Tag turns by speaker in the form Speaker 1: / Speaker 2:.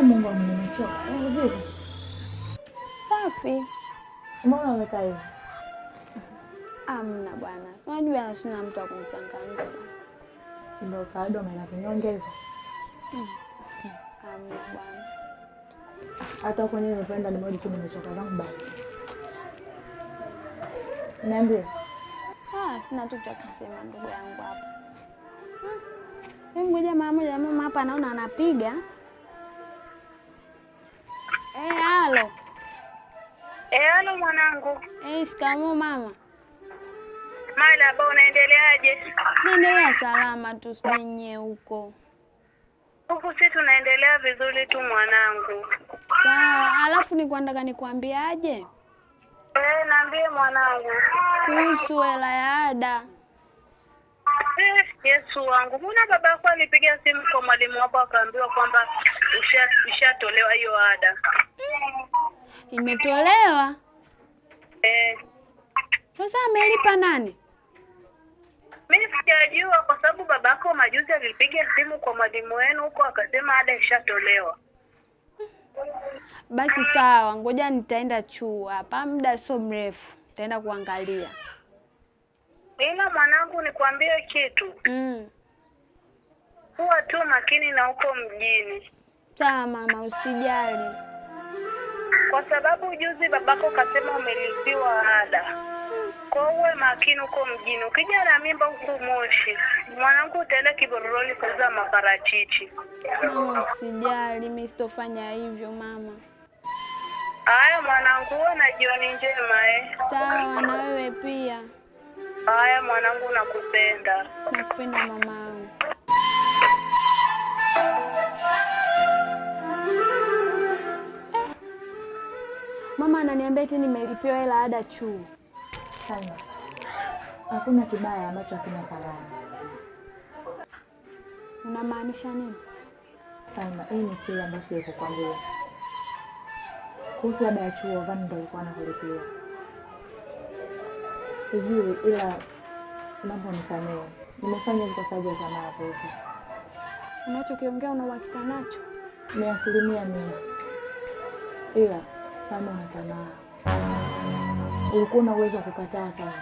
Speaker 1: Mungu wangu nimechoka. Vipi?
Speaker 2: Safi.
Speaker 1: Mbona umekaa hivi?
Speaker 2: Amna bwana. Unajua sina mtu wa kumchangamsha.
Speaker 1: Ndio kaado maana kunyonge hivyo.
Speaker 2: Amna bwana.
Speaker 1: Hata kwenye nimependa nimeona tu nimechoka zangu basi. Niambie.
Speaker 2: Sina tu cha kusema ndugu yangu hapa. Ngoja mama hapa naona anapiga. Halo.
Speaker 3: Halo mwanangu.
Speaker 2: Shikamoo mama.
Speaker 3: Marhaba, unaendeleaje?
Speaker 2: Naendelea salama tu, sije huko.
Speaker 3: Huku sisi tunaendelea vizuri tu mwanangu.
Speaker 2: Sawa, alafu nataka nikwambiaje?
Speaker 3: Naambie mwanangu.
Speaker 2: Kuhusu hela ya ada.
Speaker 3: Yesu wangu. Mbona baba yako alipiga simu kwa mwalimu wako akaambiwa kwamba ushatolewa hiyo ada?
Speaker 2: Imetolewa? Sasa amelipa nani?
Speaker 3: Mimi sijajua kwa sababu babako majuzi alipiga simu kwa mwalimu wenu huko akasema ada ishatolewa.
Speaker 2: Basi sawa, ngoja nitaenda chuo hapa muda sio mrefu. Nitaenda kuangalia.
Speaker 3: Ila mwanangu nikwambie kitu. Kuwa tu makini na huko mjini.
Speaker 2: Sawa mama, usijali.
Speaker 3: Kwa sababu juzi babako kasema umelipiwa ada. Kwa uwe makini huko mjini. Ukija na mimba huko Moshi, mwanangu utaenda Kibororoni kuuza maparachichi.
Speaker 2: Mama usijali, mimi sitofanya hivyo mama.
Speaker 3: Haya mwanangu, uwe na jioni njema
Speaker 2: Sawa, na wewe pia.
Speaker 3: Haya mwanangu, nakupenda.
Speaker 2: Nakupenda mama. Mama ananiambia eti nimelipiwa hela ada chuo.
Speaker 1: Salma, hakuna kibaya ambacho hakina salama.
Speaker 2: Unamaanisha nini?
Speaker 1: Salma, hii ni siri ambayo siwezi kukwambia. Kuhusu ada ya chuo, Vani ndio alikuwa anakulipia. Sijui, ila mambo nisamehe. Nimefanya hivyo kwa sababu ya tamaa ya pesa.
Speaker 2: Unachokiongea una uhakika nacho?
Speaker 1: 100%. Ila Salma una tamaa. Ulikuwa na uwezo wa kukataa sana.